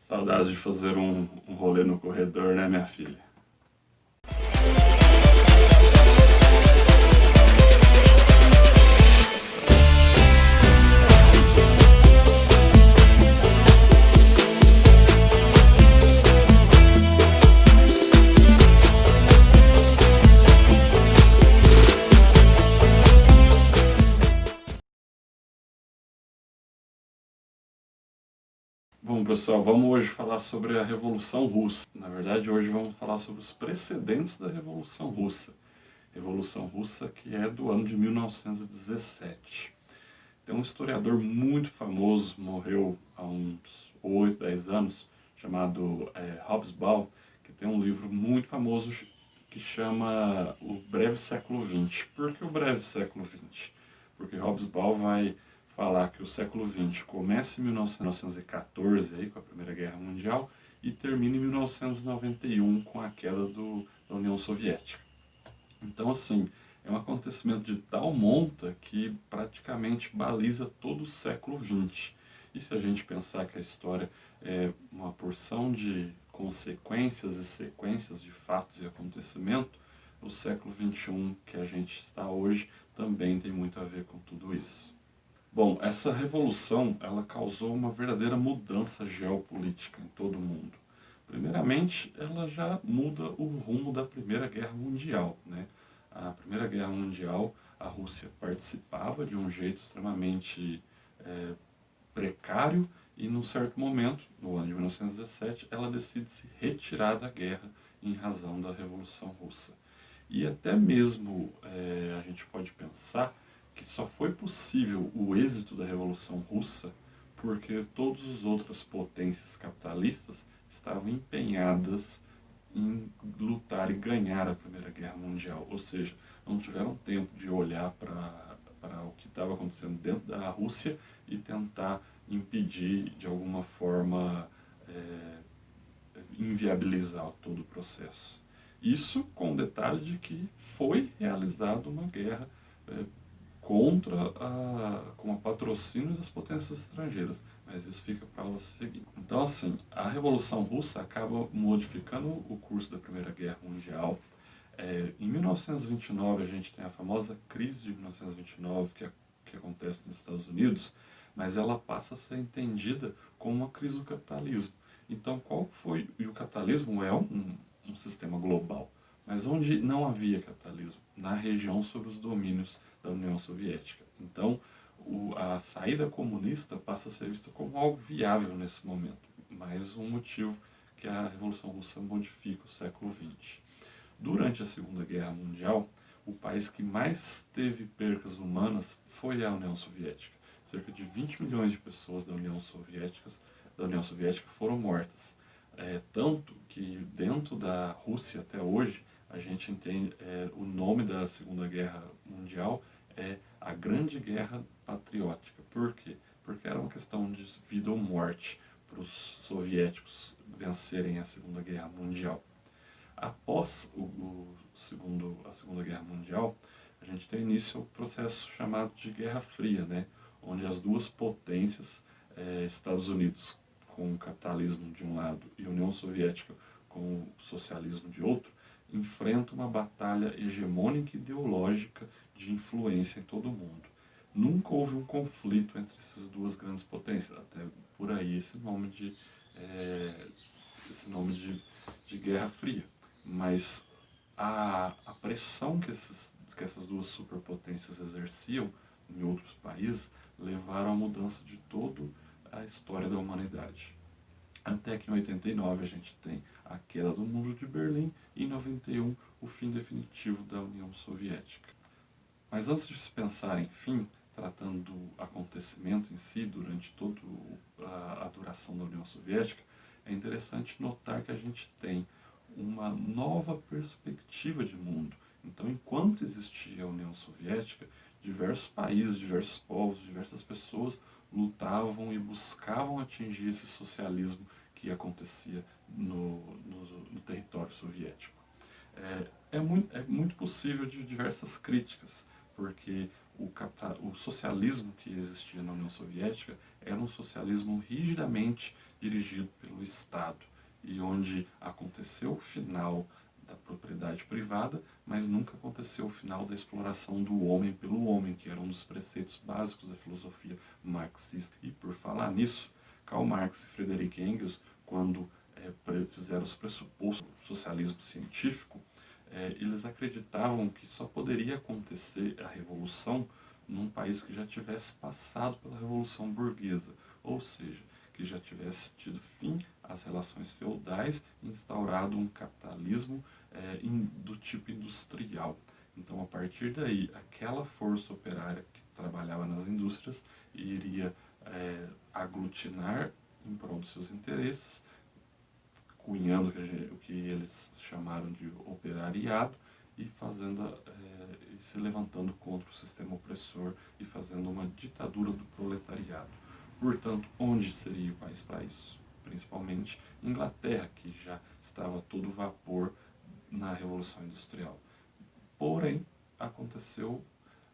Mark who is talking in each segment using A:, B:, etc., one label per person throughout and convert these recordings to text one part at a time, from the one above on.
A: Saudades de fazer um rolê no corredor, né, minha filha? Bom, pessoal, vamos hoje falar sobre a Revolução Russa. Na verdade, hoje vamos falar sobre os precedentes da Revolução Russa. Revolução Russa que é do ano de 1917. Tem um historiador muito famoso, morreu há uns 8, 10 anos, chamado Hobsbawm, que tem um livro muito famoso que chama O Breve Século XX. Por que o Breve Século XX? Porque Hobsbawm vai falar que o século XX começa em 1914, aí, com a Primeira Guerra Mundial, e termina em 1991 com a queda da União Soviética. Então, assim, é um acontecimento de tal monta que praticamente baliza todo o século XX. E se a gente pensar que a história é uma porção de consequências e sequências de fatos e acontecimentos, o século XXI que a gente está hoje também tem muito a ver com tudo isso. Bom, essa revolução ela causou uma verdadeira mudança geopolítica em todo o mundo. Primeiramente, ela já muda o rumo da Primeira Guerra Mundial, né? A Primeira Guerra Mundial, a Rússia participava de um jeito extremamente precário e, num certo momento, no ano de 1917, ela decide se retirar da guerra em razão da Revolução Russa. E até mesmo a gente pode pensar que só foi possível o êxito da Revolução Russa porque todas as outras potências capitalistas estavam empenhadas em lutar e ganhar a Primeira Guerra Mundial. Ou seja, não tiveram tempo de olhar para o que estava acontecendo dentro da Rússia e tentar impedir de alguma forma inviabilizar todo o processo. Isso com o detalhe de que foi realizada uma guerra com o patrocínio das potências estrangeiras, mas isso fica para aula seguinte. Então, assim, a Revolução Russa acaba modificando o curso da Primeira Guerra Mundial. Em 1929 a gente tem a famosa crise de 1929 que acontece nos Estados Unidos, mas ela passa a ser entendida como uma crise do capitalismo. Então, qual foi? E o capitalismo é um sistema global, mas onde não havia capitalismo? Na região sob os domínios da União Soviética. Então, a saída comunista passa a ser vista como algo viável nesse momento. Mais um motivo que a Revolução Russa modifica o século XX. Durante a Segunda Guerra Mundial, o país que mais teve percas humanas foi a União Soviética. Cerca de 20 milhões de pessoas da União Soviética foram mortas. Tanto que dentro da Rússia até hoje, a gente entende o nome da Segunda Guerra Mundial é a Grande Guerra Patriótica. Por quê? Porque era uma questão de vida ou morte para os soviéticos vencerem a Segunda Guerra Mundial. Após a Segunda Guerra Mundial, a gente tem início ao processo chamado de Guerra Fria, né? Onde as duas potências, Estados Unidos com o capitalismo de um lado e a União Soviética com o socialismo de outro, enfrentam uma batalha hegemônica e ideológica de influência em todo o mundo. Nunca houve um conflito entre essas duas grandes potências, até por aí esse nome de Guerra Fria. Mas a pressão que essas duas superpotências exerciam em outros países levaram à mudança de toda a história da humanidade. Até que em 89 a gente tem a queda do Muro de Berlim e em 91 o fim definitivo da União Soviética. Mas antes de se pensar em fim, tratando do acontecimento em si durante toda a duração da União Soviética, é interessante notar que a gente tem uma nova perspectiva de mundo. Então, enquanto existia a União Soviética, diversos países, diversos povos, diversas pessoas lutavam e buscavam atingir esse socialismo que acontecia no território soviético. É muito possível de diversas críticas, porque o socialismo que existia na União Soviética era um socialismo rigidamente dirigido pelo Estado, e onde aconteceu o final da propriedade privada, mas nunca aconteceu o final da exploração do homem pelo homem, que era um dos preceitos básicos da filosofia marxista. E por falar nisso, Karl Marx e Friedrich Engels, quando fizeram os pressupostos do socialismo científico, eles acreditavam que só poderia acontecer a revolução num país que já tivesse passado pela Revolução Burguesa, ou seja, que já tivesse tido fim às relações feudais e instaurado um capitalismo do tipo industrial. Então, a partir daí, aquela força operária que trabalhava nas indústrias iria aglutinar em prol dos seus interesses, cunhando o que eles chamaram de operariado, e se levantando contra o sistema opressor e fazendo uma ditadura do proletariado. Portanto, onde seria o país para isso? Principalmente Inglaterra, que já estava a todo vapor na Revolução Industrial. Porém, aconteceu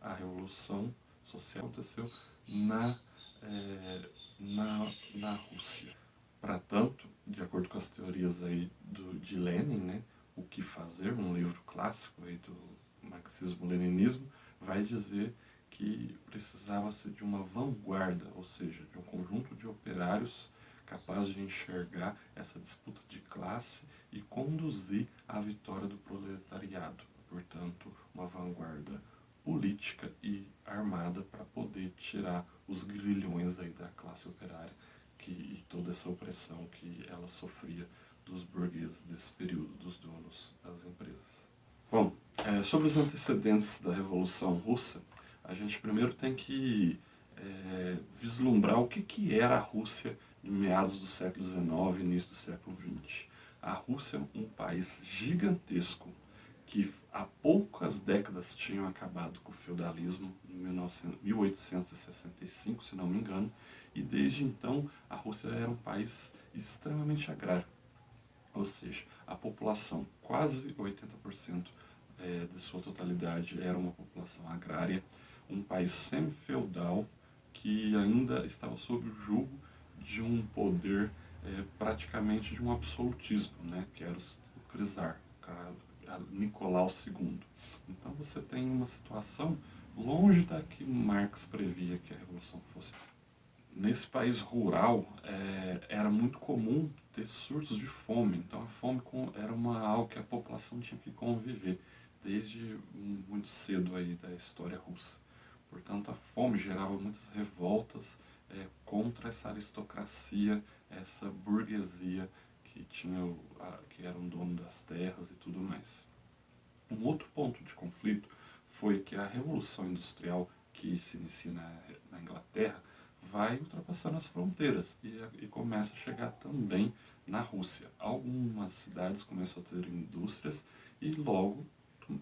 A: a Revolução Social, aconteceu na Rússia. Para tanto, de acordo com as teorias aí de Lenin, né, O que Fazer, um livro clássico aí do marxismo-leninismo, vai dizer que precisava-se de uma vanguarda, ou seja, de um conjunto de operários capazes de enxergar essa disputa de classe e conduzir à vitória do proletariado. Portanto, uma vanguarda política e armada para poder tirar os grilhões aí da classe operária e toda essa opressão que ela sofria dos burgueses desse período, dos donos das empresas. Bom, sobre os antecedentes da Revolução Russa, a gente primeiro tem que vislumbrar o que era a Rússia em meados do século XIX e início do século XX. A Rússia é um país gigantesco que há poucas décadas tinham acabado com o feudalismo, em 1865, se não me engano, e desde então a Rússia era um país extremamente agrário. Ou seja, a população, quase 80% de sua totalidade, era uma população agrária, um país semi-feudal que ainda estava sob o jugo de um poder praticamente de um absolutismo, né, que era o czar, Nicolau II. Então você tem uma situação longe da que Marx previa que a Revolução fosse. Nesse país rural era muito comum ter surtos de fome, então a fome era algo que a população tinha que conviver desde muito cedo aí da história russa. Portanto, a fome gerava muitas revoltas contra essa aristocracia, essa burguesia que era um dono das terras e tudo mais. Um outro ponto de conflito foi que a Revolução Industrial, que se inicia na Inglaterra, vai ultrapassando as fronteiras e começa a chegar também na Rússia. Algumas cidades começam a ter indústrias e logo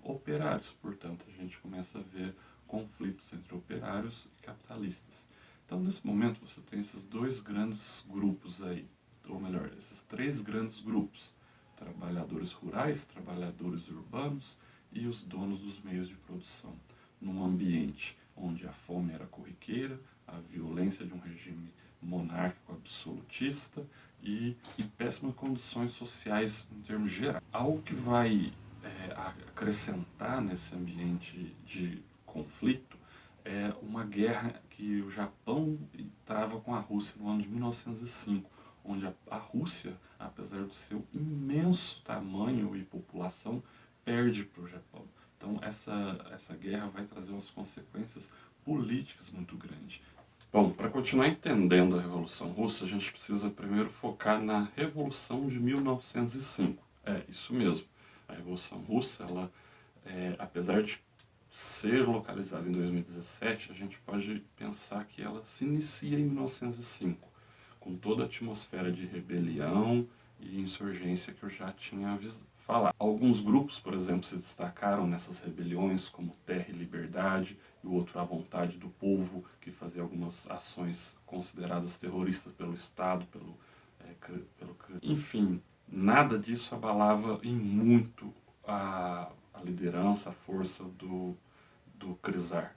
A: operários, portanto a gente começa a ver conflitos entre operários e capitalistas. Então nesse momento você tem esses dois grandes grupos aí, ou melhor, esses três grandes grupos: trabalhadores rurais, trabalhadores urbanos e os donos dos meios de produção, num ambiente onde a fome era corriqueira, a violência de um regime monárquico absolutista e péssimas condições sociais em termos gerais. Algo que vai acrescentar nesse ambiente de conflito é uma guerra que o Japão trava com a Rússia no ano de 1905, onde a Rússia, apesar do seu imenso tamanho e população, perde para o Japão. Então essa guerra vai trazer umas consequências políticas muito grandes. Bom, para continuar entendendo a Revolução Russa, a gente precisa primeiro focar na Revolução de 1905. Isso mesmo. A Revolução Russa, ela, apesar de ser localizada em 2017, a gente pode pensar que ela se inicia em 1905, com toda a atmosfera de rebelião e insurgência que eu já tinha falar. Alguns grupos, por exemplo, se destacaram nessas rebeliões, como Terra e Liberdade, e o outro A Vontade do Povo, que fazia algumas ações consideradas terroristas pelo Estado, enfim, nada disso abalava em muito a liderança, a força do czar.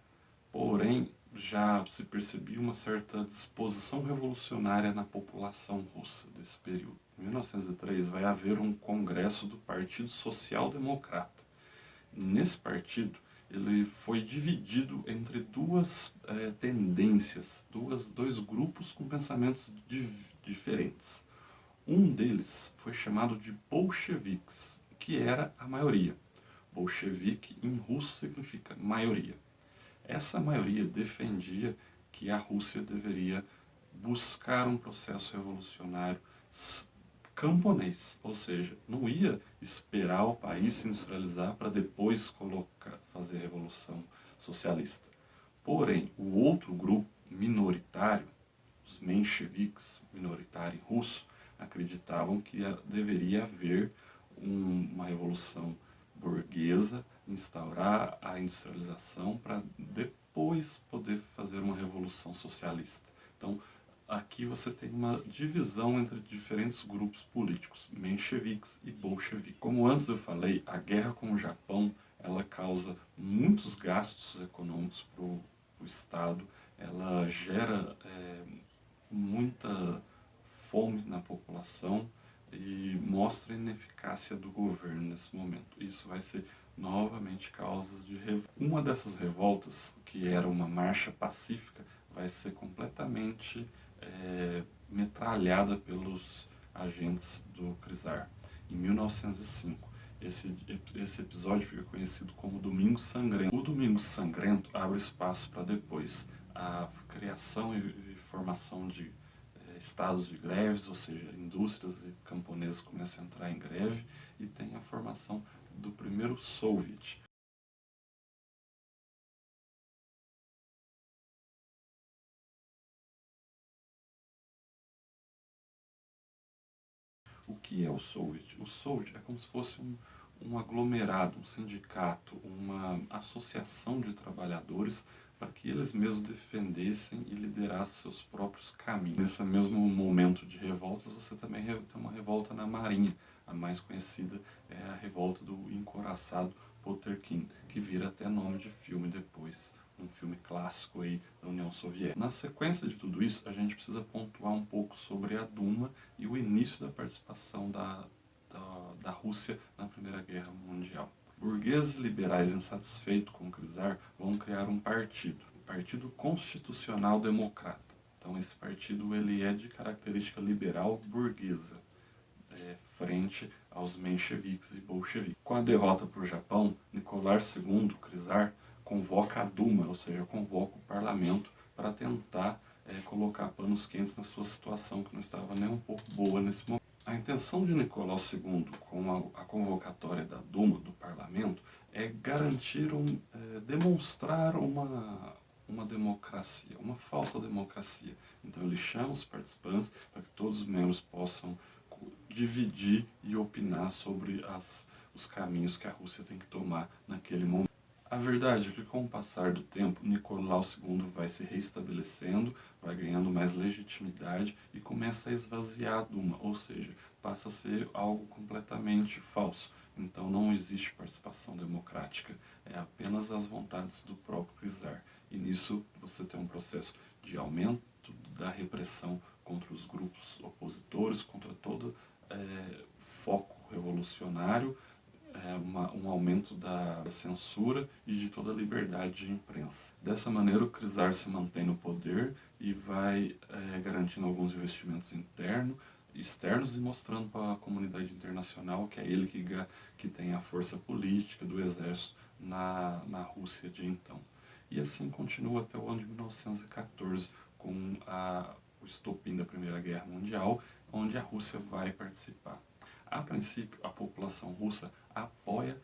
A: Porém, já se percebia uma certa disposição revolucionária na população russa desse período. Em 1903 vai haver um congresso do Partido Social Democrata. Nesse partido, ele foi dividido entre duas tendências, dois grupos com pensamentos diferentes. Um deles foi chamado de bolcheviques, que era a maioria. Bolchevique em russo significa maioria. Essa maioria defendia que a Rússia deveria buscar um processo revolucionário camponês, ou seja, não ia esperar o país se industrializar para depois fazer a revolução socialista. Porém, o outro grupo minoritário, os mencheviques, minoritário em russo, acreditavam que deveria haver uma revolução burguesa, instaurar a industrialização para depois poder fazer uma revolução socialista. Então, aqui você tem uma divisão entre diferentes grupos políticos, mencheviques e bolcheviques. Como antes eu falei, a guerra com o Japão, ela causa muitos gastos econômicos para o Estado, ela gera muita fome na população e mostra a ineficácia do governo nesse momento. Isso vai ser novamente causas de revolta. Uma dessas revoltas, que era uma marcha pacífica, vai ser completamente metralhada pelos agentes do Czar em 1905. Esse episódio fica conhecido como Domingo Sangrento. O Domingo Sangrento abre espaço para depois a criação e formação de estados de greves, ou seja, indústrias e camponeses começam a entrar em greve, e tem a formação do primeiro Soviet. O que é o Soviet? O Soviet é como se fosse um aglomerado, um sindicato, uma associação de trabalhadores para que eles mesmos defendessem e liderassem seus próprios caminhos. Nesse mesmo momento de revoltas, você também tem uma revolta na Marinha. A mais conhecida é a revolta do encouraçado Potemkin, que vira até nome de filme depois, um filme clássico aí da União Soviética. Na sequência de tudo isso, a gente precisa pontuar um pouco sobre a Duma e o início da participação da Rússia na Primeira Guerra Mundial. Burgueses liberais insatisfeitos com o czar vão criar um partido, o Partido Constitucional Democrata. Então esse partido ele é de característica liberal burguesa, frente aos mencheviques e bolcheviques. Com a derrota para o Japão, Nicolau II, czar, convoca a Duma, ou seja, convoca o parlamento para tentar colocar panos quentes na sua situação, que não estava nem um pouco boa nesse momento. A intenção de Nicolau II com a convocatória da Duma, do parlamento, é garantir, demonstrar uma democracia, uma falsa democracia. Então ele chama os participantes para que todos os membros possam dividir e opinar sobre os caminhos que a Rússia tem que tomar naquele momento. A verdade é que com o passar do tempo, Nicolau II vai se reestabelecendo, vai ganhando mais legitimidade e começa a esvaziar a Duma, ou seja, passa a ser algo completamente falso. Então não existe participação democrática, é apenas as vontades do próprio czar. E nisso você tem um processo de aumento da repressão contra os grupos opositores, contra todo foco revolucionário, um aumento da censura e de toda a liberdade de imprensa. Dessa maneira, o czar se mantém no poder e vai garantindo alguns investimentos externos e mostrando para a comunidade internacional que é ele que tem a força política do exército na Rússia de então. E assim continua até o ano de 1914, com o estopim da Primeira Guerra Mundial, onde a Rússia vai participar. A princípio, a população russa apoia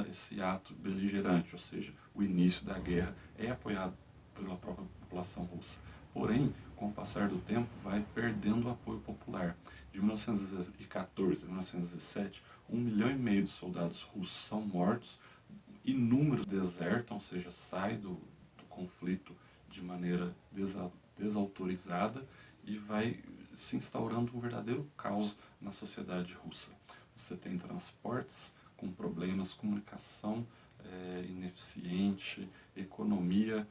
A: esse ato beligerante, ou seja, o início da guerra é apoiado pela própria população russa. Porém, com o passar do tempo, vai perdendo o apoio popular. De 1914 a 1917, 1,5 milhão de soldados russos são mortos, inúmeros desertam, ou seja, saem do conflito de maneira desautorizada, e vai se instaurando um verdadeiro caos na sociedade russa. Você tem transportes com problemas, comunicação ineficiente, economia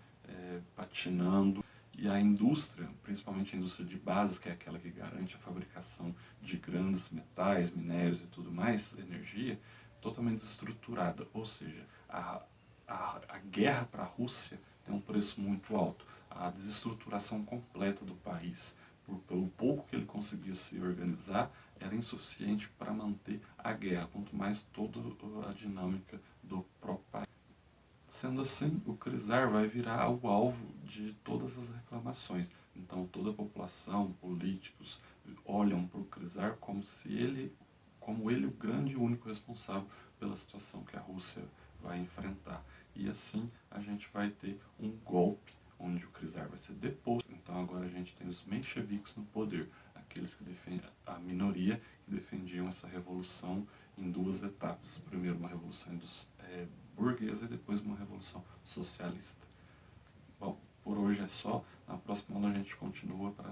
A: patinando. E a indústria, principalmente a indústria de bases, que é aquela que garante a fabricação de grandes metais, minérios e tudo mais, energia, totalmente desestruturada. Ou seja, a guerra para a Rússia tem um preço muito alto. A desestruturação completa do país, pelo pouco que ele conseguia se organizar, era insuficiente para manter a guerra, quanto mais toda a dinâmica do próprio país. Sendo assim, o CRISAR vai virar o alvo de todas as reclamações. Então toda a população, políticos, olham para o CRISAR como ele o grande e único responsável pela situação que a Rússia vai enfrentar. E assim a gente vai ter um golpe onde o CRISAR vai ser deposto. Então agora a gente tem os mencheviques no poder, aqueles que defendem a minoria, que defendiam essa revolução em duas etapas. Primeiro uma revolução burguesa e depois uma revolução socialista. Bom, por hoje é só. Na próxima aula a gente continua para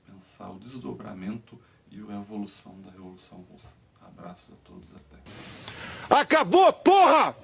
A: pensar o desdobramento e a evolução da Revolução Russa. Abraços a todos, até.
B: Acabou, porra!